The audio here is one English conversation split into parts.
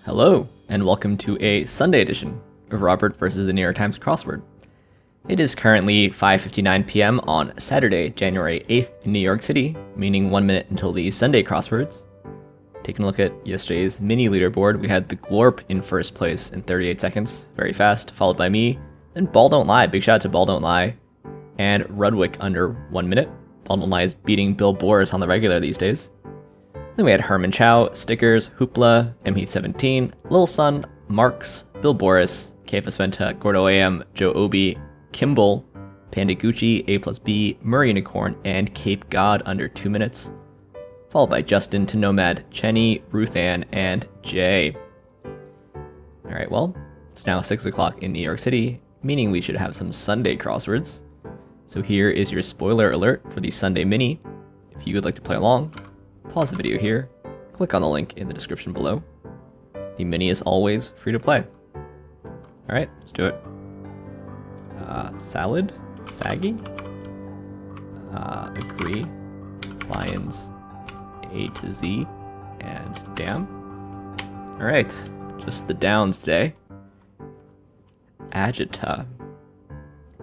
Hello, and welcome to a Sunday edition of Robert versus the New York Times Crossword. It is currently 5:59 p.m. on Saturday, January 8th in New York City, meaning 1 minute until the Sunday crosswords. Taking a look at yesterday's mini leaderboard, we had the Glorp in first place in 38 seconds, very fast, followed by me, then Ball Don't Lie, big shout out to Ball Don't Lie, and Rudwick under 1 minute. Ball Don't Lie is beating Bill Boris on the regular these days. Then we had Herman Chow, Stickers, Hoopla, MHeat17, Lil Sun, Marks, Bill Boris, KFS Venta, Gordo AM, Joe Obi, Kimball, Panda Gucci, A plus B, Murray Unicorn, and Cape God under 2 minutes. Followed by Justin to Nomad, Chenny, Ruth Ann, and Jay. Alright, well, it's now 6 o'clock in New York City, meaning we should have some Sunday crosswords. So here is your spoiler alert for the Sunday mini. If you would like to play along, pause the video here, click on the link in the description below. The mini is always free to play. Alright, let's do it. Salad, saggy, agree, lions, A to Z, and damn. Alright, just the downs today. Agita,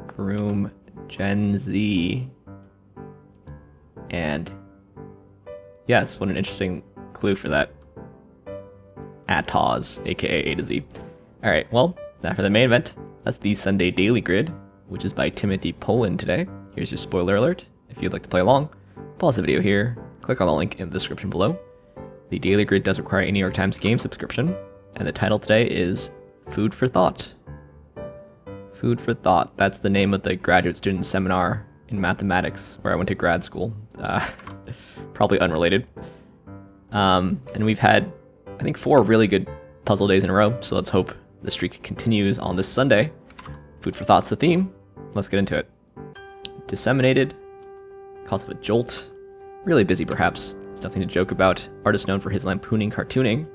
groom, Gen Z, and yes, what an interesting clue for that. Ataz, aka A to Z. Alright, well, now for the main event. That's the Sunday Daily Grid, which is by Timothy Polin today. Here's your spoiler alert. If you'd like to play along, pause the video here, click on the link in the description below. The Daily Grid does require a New York Times game subscription, and the title today is Food for Thought. Food for Thought, that's the name of the graduate student seminar in mathematics where I went to grad school. Probably unrelated. And we've had, I think, 4 really good puzzle days in a row, so let's hope the streak continues on this Sunday. Food for Thought's the theme. Let's get into it. Disseminated, cause of a jolt, really busy perhaps, it's nothing to joke about, artist known for his lampooning cartooning.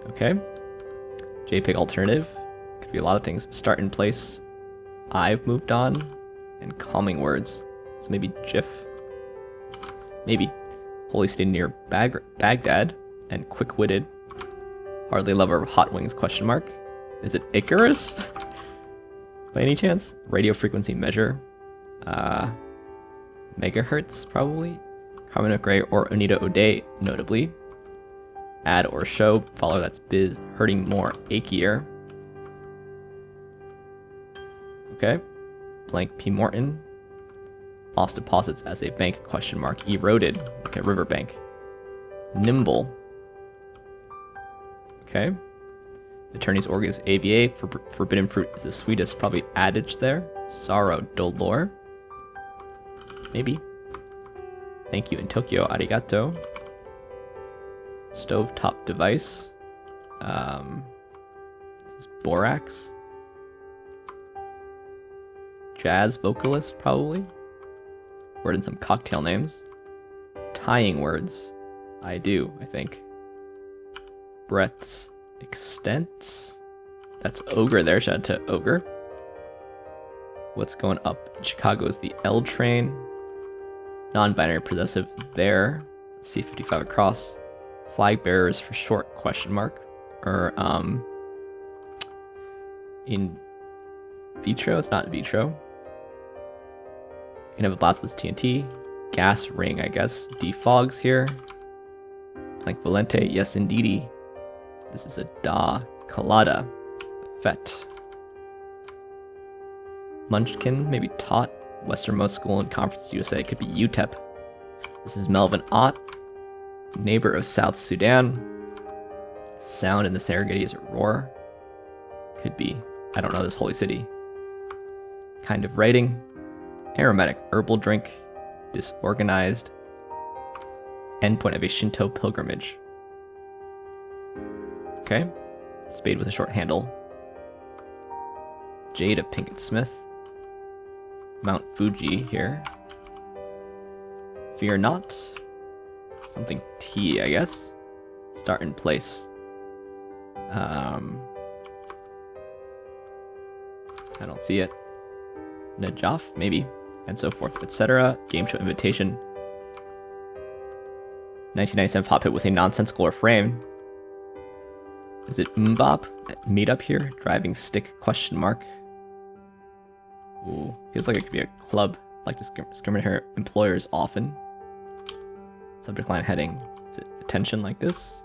Okay, JPEG alternative, could be a lot of things. Start in place, I've moved on, and calming words, so maybe GIF, maybe holy state near Baghdad, and quick-witted, hardly lover of hot wings, question mark. Is it Icarus? By any chance? Radio frequency measure. Megahertz, probably. Carmen McRae or Anita O'Day, notably. Add or show. Follow that's biz. Hurting more. Achier. Okay. Blank P. Morton. Lost deposits as a bank, question mark. Eroded. Okay, riverbank. Nimble. Okay. Attorney's organ is ABA. Forbidden fruit is the sweetest. Probably adage there. Sorrow, dolor. Maybe. Thank you in Tokyo. Arigato. Stovetop device. This is borax. Jazz vocalist, probably. Word in some cocktail names. Tying words. I do, I think. Breaths. Extents. That's ogre there. Shout out to ogre. What's going up in Chicago is the L train. Non-binary possessive there. C55 across. Flag bearers for short, question mark. Or in vitro. It's not in vitro. You can have a blast with TNT. Gas ring, I guess. Defogs here. Blank Valente. Yes, indeedy. This is a Da Colada. Fet. Munchkin, maybe Tot. Westernmost school in Conference USA. Could be UTEP. This is Melvin Ott. Neighbor of South Sudan. Sound in the Serengeti is a roar. Could be, I don't know this holy city. Kind of writing. Aromatic herbal drink. Disorganized. Endpoint of a Shinto pilgrimage. Okay. Spade with a short handle. Jada Pinkett Smith. Mount Fuji here. Fear not. Something T, I guess. Start in place. I don't see it. NAJAF, maybe. And so forth, etc. Game show invitation. 1997 pop hit with a nonsensical refrain. Is it Mbop? Meet up here? Driving stick question mark. Ooh, feels like it could be a club. Like to discriminate her employers often. Subject line heading. Is it attention like this?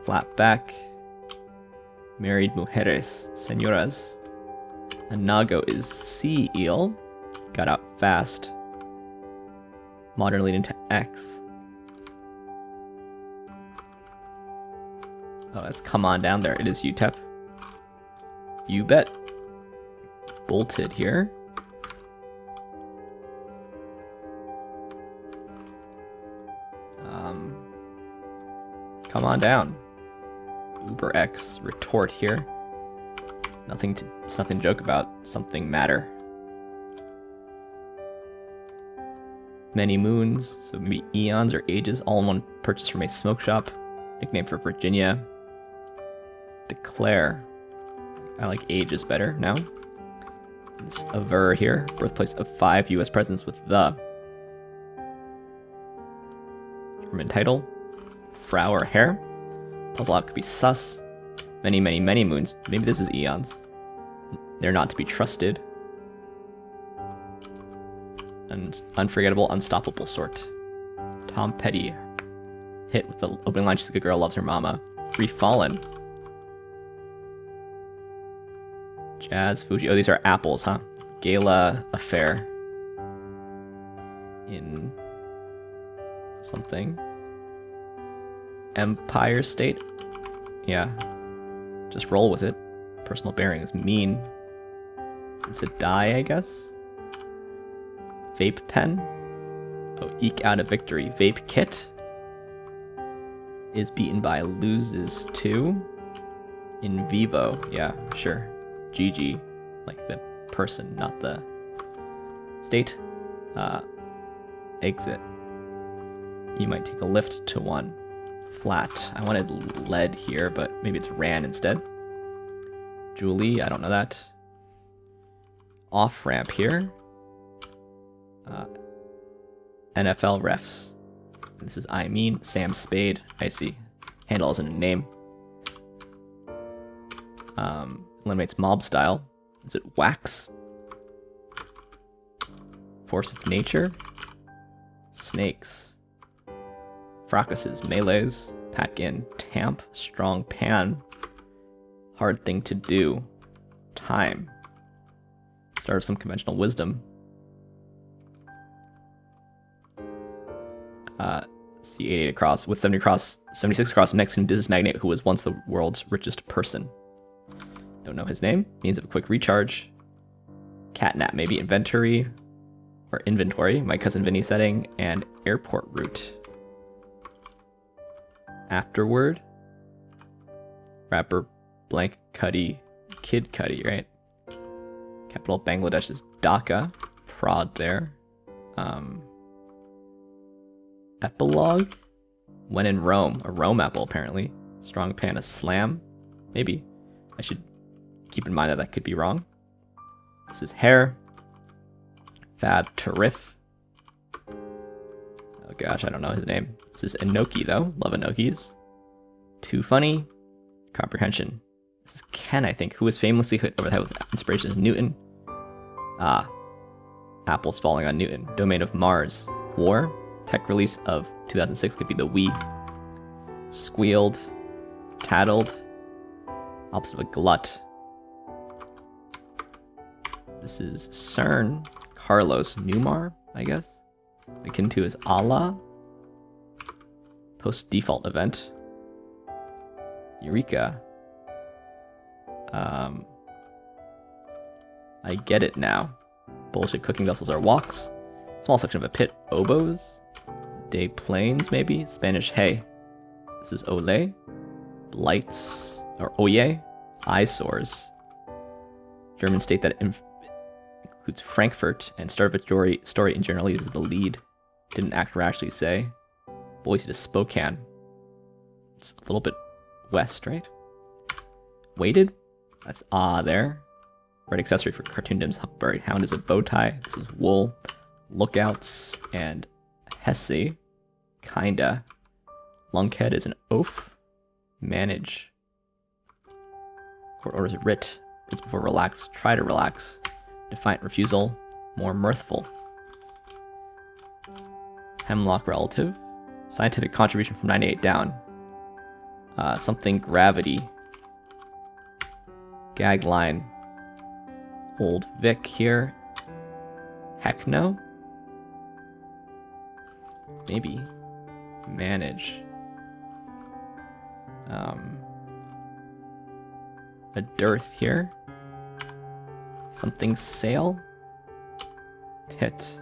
Flat back. Married mujeres, señoras. A nago is sea eel. Got out fast. Modern lead into X. Oh, that's come on down there. It is UTEP. You bet. Bolted here. Come on down. Uber X. Retort here. It's nothing to joke about. Something matter. Many moons, so maybe eons or ages, all in one purchase from a smoke shop. Nickname for Virginia. Declare. I like ages better now. It's aver here. Birthplace of 5 US presidents with the. German title. Frau or hair. Puzzle out could be sus. Many, many, many moons. Maybe this is eons. They're not to be trusted. An unforgettable, unstoppable sort. Tom Petty. Hit with the opening line, she's a good girl, loves her mama. FREEFALLIN. Jazz, Fuji. Oh, these are apples, huh? Gala affair. In something. Empire State. Yeah. Just roll with it. Personal bearings. Mean. It's a die, I guess. Vape pen. Oh, eke out a victory. Vape kit. Is beaten by loses to. In vivo. Yeah, sure. GG. Like the person, not the state. Exit. You might take a lift to 1. Flat. I wanted lead here, but maybe it's ran instead. Julie, I don't know that. Off ramp here. NFL refs. This is Sam Spade. I see. Handle isn't a name. Eliminates mob style. Is it wax? Force of nature. Snakes. Fracasses, melees, pack in, tamp, strong pan, hard thing to do, time, start of some conventional wisdom, C88 across, with 76 across, next to him, business magnate who was once the world's richest person. Don't know his name, means of a quick recharge, catnap, maybe inventory, my cousin Vinny setting, and airport route. Afterward, rapper blank Cuddy, Kid Cuddy, right? Capital Bangladesh is Dhaka, prod there. Epilogue, when in Rome, a Rome apple apparently. Strong pan, a slam, maybe. I should keep in mind that could be wrong. This is hair. Fab Tarif. Oh gosh, I don't know his name. This is Enoki though. Love Enokis. Too funny. Comprehension. This is Ken, I think, who was famously hit over the head with inspirations. Newton. Apples falling on Newton. Domain of Mars. War. Tech release of 2006 could be the Wii. Squealed. Tattled. Opposite of a glut. This is CERN. Carlos Newmar, I guess. Akin to is Allah. Post default event. Eureka. I get it now. Bullshit cooking vessels are walks. Small section of a pit. Oboes. Day planes, maybe. Spanish hey. This is ole. Blights. Or oye. Eyesores. German state that includes Frankfurt, and start of a story in general uses the lead. Didn't act rashly say. Boise to Spokane. It's a little bit west, right? Weighted? That's there. Red accessory for cartoon dims. Huckberry. Hound is a bow tie. This is wool. Lookouts and Hesse. Kinda. Lunkhead is an oaf. manage. Court orders writ. Writs before relax. Try to relax. Defiant refusal. More mirthful. Hemlock relative. Scientific contribution from 98 down. Something gravity. Gag line. Old Vic here. Heck no? Maybe. Manage. A dearth here. Something sail. Hit.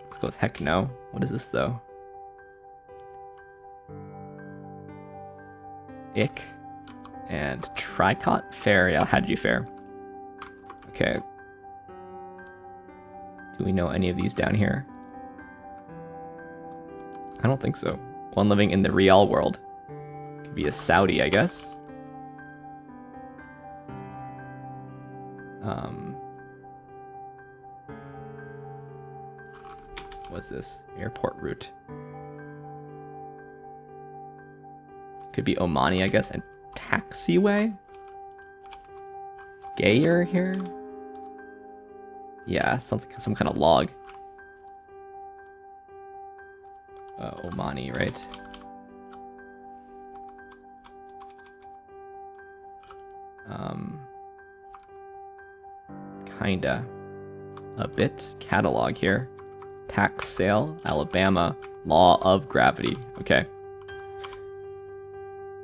Let's go with heck no. What is this though? Ick. And Tricot. Fair. Yeah, how did you fare? Okay. Do we know any of these down here? I don't think so. One living in the real world. Could be a Saudi, I guess. What's this? Airport route. Could be Omani, I guess, and taxiway? Gayer here? Yeah, some kind of log. Omani, right? Kinda. A bit. Catalog here. Tax sale. Alabama. Law of gravity. Okay.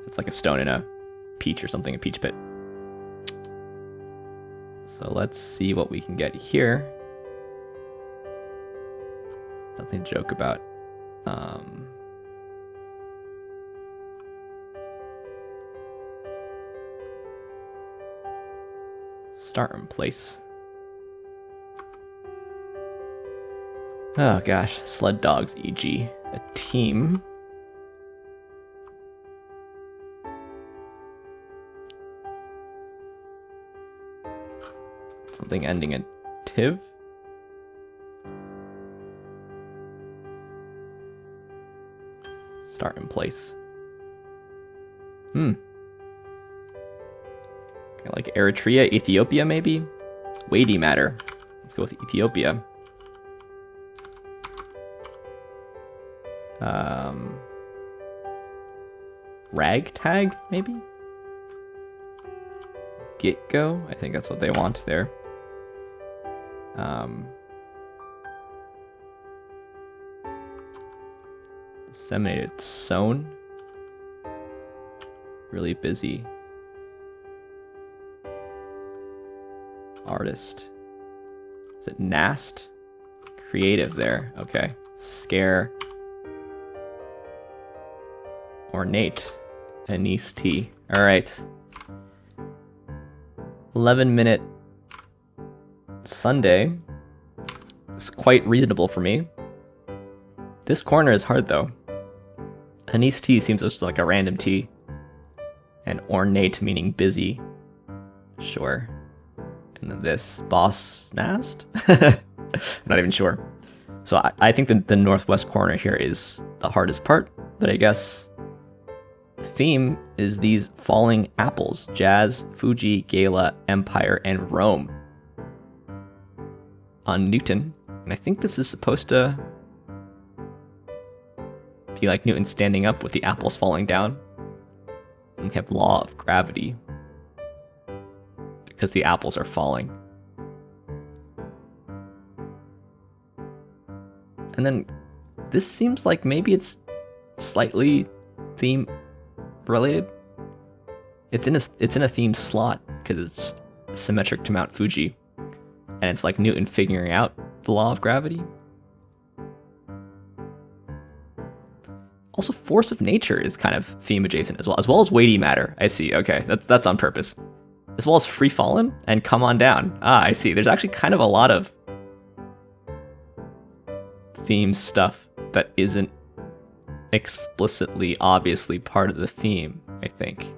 It's like a stone in a peach or something, a peach pit. So let's see what we can get here. Something to joke about. Start in place. Oh gosh, sled dogs, e.g. a team. Something ending in tiv. Start in place. Okay, like Eritrea, Ethiopia maybe? Weighty matter. Let's go with Ethiopia. Ragtag, maybe? GITGO? I think that's what they want there. Disseminated. Sown. Really busy. Artist. Is it Nast? Creative there. Okay. Scare. Ornate. ANISETEA. Alright. 11-minute Sunday. It's quite reasonable for me. This corner is hard though. ANISETEA seems just like a random T. And ornate meaning busy. Sure. And then this boss nast? I'm not even sure. So I think that the northwest corner here is the hardest part, but I guess the theme is these falling apples: Jazz, Fuji, Gala, Empire, and Rome. On Newton. And I think this is supposed to be like Newton standing up with the apples falling down. And we have law of gravity. Because the apples are falling. And then this seems like maybe it's slightly theme related. It's in a theme slot because it's symmetric to Mount Fuji. And it's like Newton figuring out the law of gravity. Also, force of nature is kind of theme adjacent as well as weighty matter. I see. Okay, that's on purpose. As well as FREEFALLIN and come on down. Ah, I see. There's actually kind of a lot of theme stuff that isn't explicitly, obviously part of the theme, I think.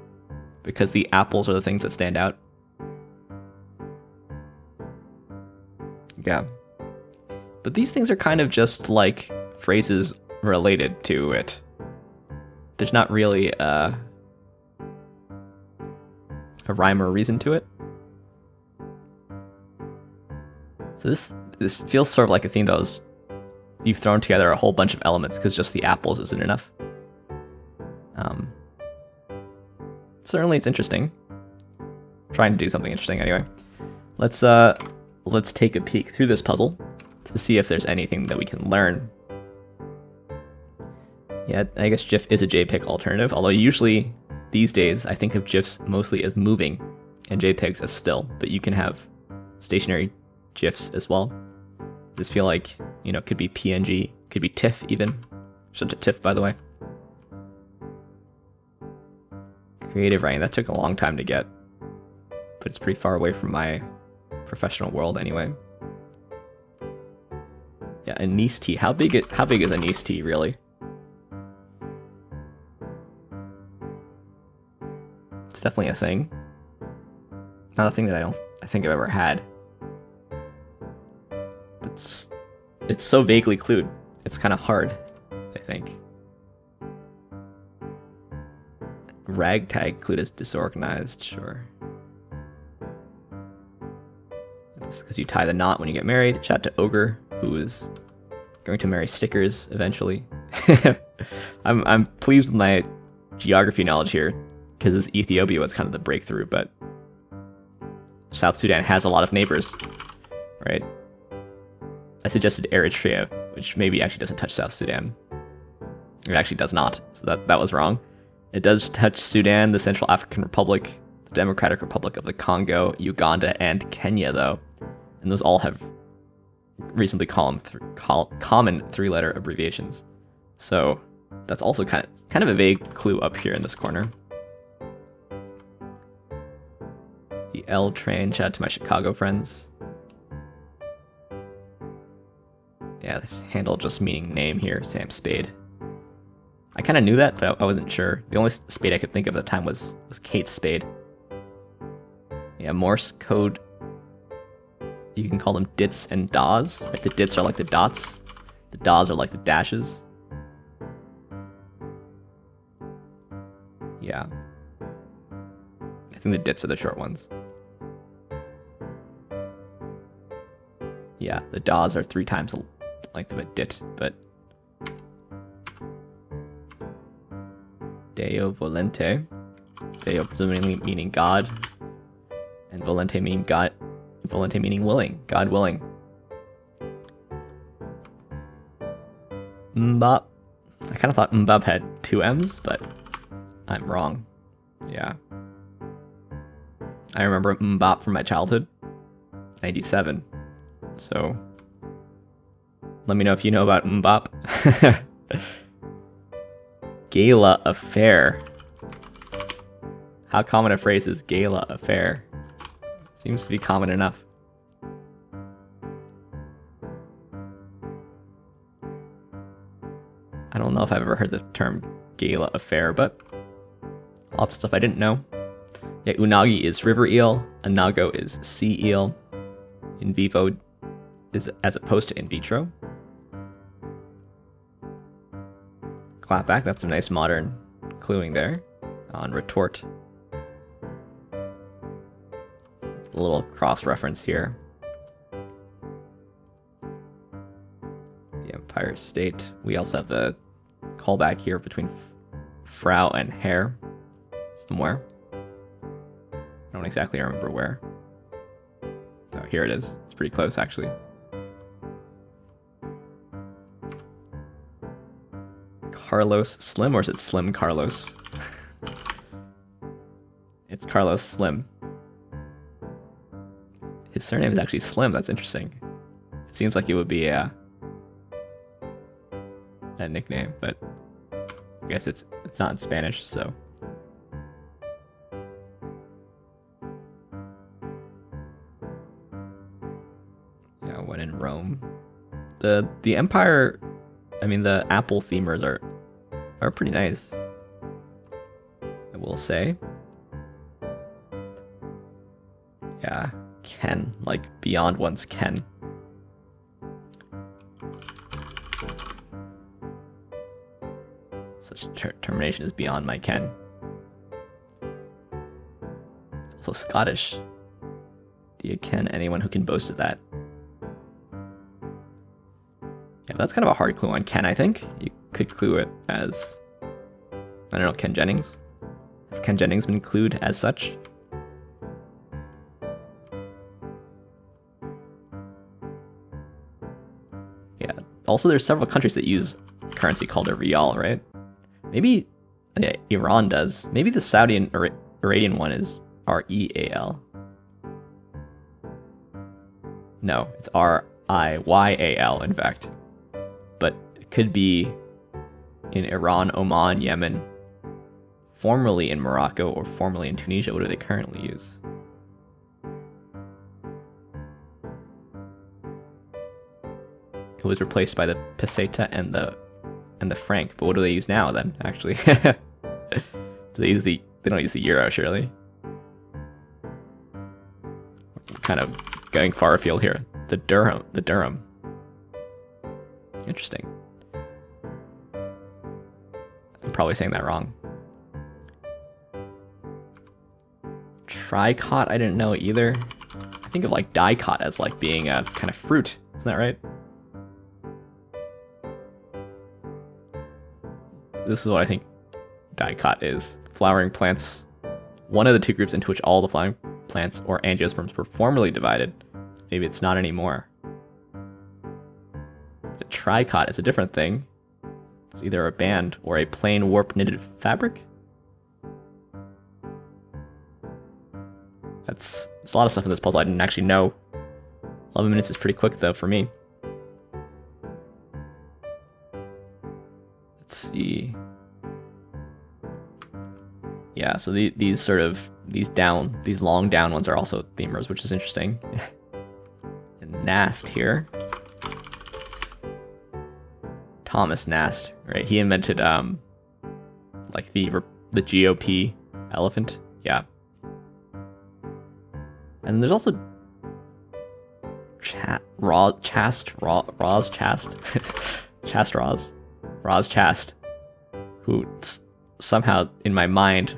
Because the apples are the things that stand out. Yeah. But these things are kind of just like phrases related to it. there's not really a rhyme or reason to it. So this feels sort of like a theme that was, you've thrown together a whole bunch of elements because just the apples isn't enough. Certainly it's interesting. Trying to do something interesting anyway. Let's take a peek through this puzzle to see if there's anything that we can learn. Yeah, I guess GIF is a JPEG alternative, although usually these days I think of GIFs mostly as moving and JPEGs as still, but you can have stationary GIFs as well. I just feel like, you know, it could be PNG, could be TIFF even. Such a TIFF, by the way. Creative writing, that took a long time to get, but it's pretty far away from my professional world anyway. Yeah, ANISETEA. How big is ANISETEA really? It's definitely a thing. Not a thing that I think I've ever had. It's so vaguely clued. It's kind of hard, I think. Ragtag clued as disorganized, sure. It's because you tie the knot when you get married. Shout out to Ogre, who is going to marry stickers eventually. I'm pleased with my geography knowledge here, because Ethiopia was kind of the breakthrough, but South Sudan has a lot of neighbors, right? I suggested Eritrea, which maybe actually doesn't touch South Sudan. It actually does not, so that was wrong. It does touch Sudan, the Central African Republic, the Democratic Republic of the Congo, Uganda, and Kenya, though. And those all have reasonably common three-letter abbreviations. So that's also kind of a vague clue up here in this corner. The L train, shout out to my Chicago friends. Yeah, this handle just meaning name here, Sam Spade. I kind of knew that, but I wasn't sure. The only spade I could think of at the time was Kate's spade. Yeah, Morse code. You can call them dits and das. Right? The dits are like the dots. The das are like the dashes. Yeah. I think the dits are the short ones. Yeah, the das are 3 times the length of a dit, but Deo volente. Deo presumably meaning God, and volente meaning God. Volente meaning willing. God willing. Mbop. I kind of thought Mbop had 2 M's, but I'm wrong. Yeah. I remember Mbop from my childhood. 97. So let me know if you know about Mbop. Gala affair. How common a phrase is gala affair? Seems to be common enough. I don't know if I've ever heard the term gala affair, but lots of stuff I didn't know. Yeah, unagi is river eel, anago is sea eel, in vivo is as opposed to in vitro. Clapback, that's some nice modern cluing there on retort. A little cross-reference here. The Empire State. We also have the callback here between Frau and Herr somewhere. I don't exactly remember where. Oh, here it is. It's pretty close, actually. Carlos Slim, or is it Slim Carlos? It's Carlos Slim. His surname is actually Slim. That's interesting. It seems like it would be a nickname, but I guess it's not in Spanish, so. Yeah, when in Rome. The Empire, I mean the Apple themers are pretty nice, I will say. Yeah, Ken, like beyond one's Ken. So Such determination is beyond my ken. It's also Scottish. Do you ken anyone who can boast of that? Yeah, that's kind of a hard clue on Ken, I think. You could clue it as, I don't know, Ken Jennings. Has Ken Jennings been clued as such? Yeah, also there's several countries that use currency called a rial, right? Maybe Iran does. Maybe the Saudi and Iranian one is R-E-A-L. No, it's R-I-Y-A-L, in fact. But it could be in Iran, Oman, Yemen, formerly in Morocco, or formerly in Tunisia. What do they currently use? It was replaced by the peseta and the franc. But what do they use now then, actually? Do they use they don't use the euro, surely? We're kind of going far afield here. The dirham. Interesting. I'm probably saying that wrong. Tricot, I didn't know either. I think of like dicot as like being a kind of fruit. Isn't that right? This is what I think dicot is. Flowering plants. One of the two groups into which all the flowering plants or angiosperms were formerly divided. Maybe it's not anymore. The tricot is a different thing. It's either a band or a plain warp knitted fabric. There's a lot of stuff in this puzzle I didn't actually know. 11 minutes is pretty quick though for me. Let's see. Yeah, so these long down ones are also themers, which is interesting. And Nast here. Thomas Nast, right? He invented like the GOP elephant. Yeah. And there's also Roz Chast, who somehow in my mind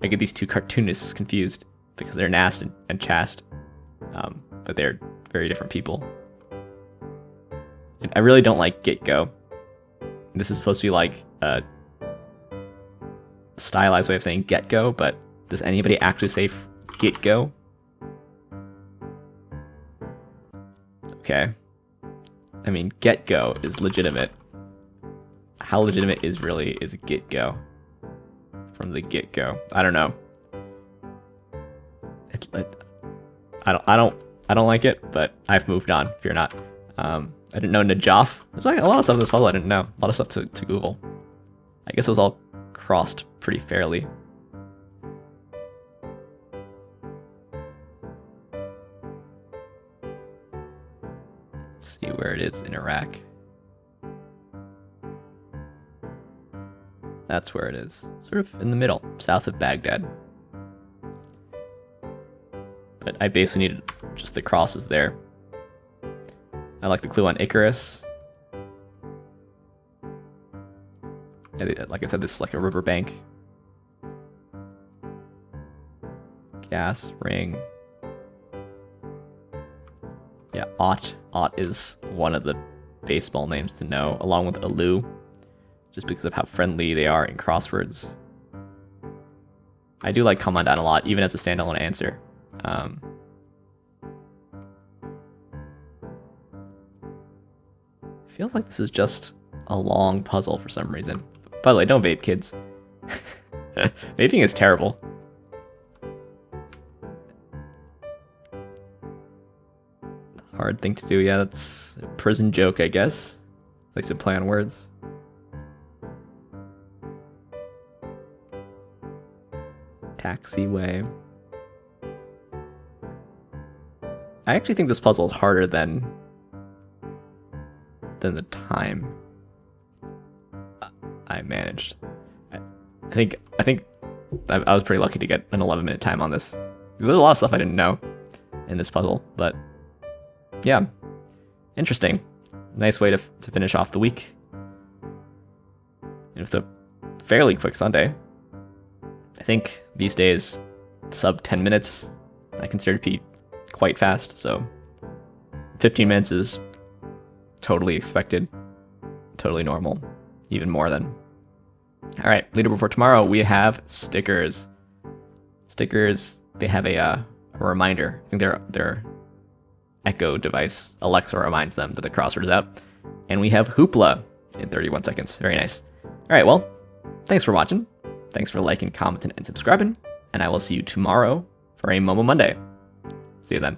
I get these two cartoonists confused because they're Nast and Chast, but they're very different people. And I really don't like GITGO. This is supposed to be like a stylized way of saying get go, but does anybody actually say GITGO? Okay. I mean, GetGo is legitimate. How legitimate is GitGo from the get-go? I don't know. I don't like it, but I've moved on. Fear not. I didn't know NAJAF. There's like a lot of stuff in this puzzle I didn't know. A lot of stuff to Google. I guess it was all crossed pretty fairly. Let's see where it is in Iraq. That's where it is. Sort of in the middle, south of Baghdad. But I basically needed just the crosses there. I like the clue on Icarus. Like I said, this is like a riverbank. Gas, ring. Yeah, Ott. Ott is one of the baseball names to know, along with Alu, just because of how friendly they are in crosswords. I do like COMEONDOWN a lot, even as a standalone answer. Feels like this is just a long puzzle for some reason. By the way, don't vape, kids. Vaping is terrible. Hard thing to do, yeah, that's a prison joke, I guess. Likes to play on words. Taxiway. I actually think this puzzle is harder than the time I managed. I think I was pretty lucky to get an 11-minute time on this. There's a lot of stuff I didn't know in this puzzle, but yeah, interesting. Nice way to finish off the week. And if the fairly quick Sunday. I think these days, sub 10 minutes, I consider to be quite fast, so 15 minutes is totally expected, totally normal, even more than. All right, leaderboard for tomorrow, we have stickers. Stickers, they have a reminder. I think their Echo device, Alexa, reminds them that the crossword is out. And we have Hoopla in 31 seconds. Very nice. All right, well, thanks for watching. Thanks for liking, commenting, and subscribing. And I will see you tomorrow for a Momo Monday. See you then.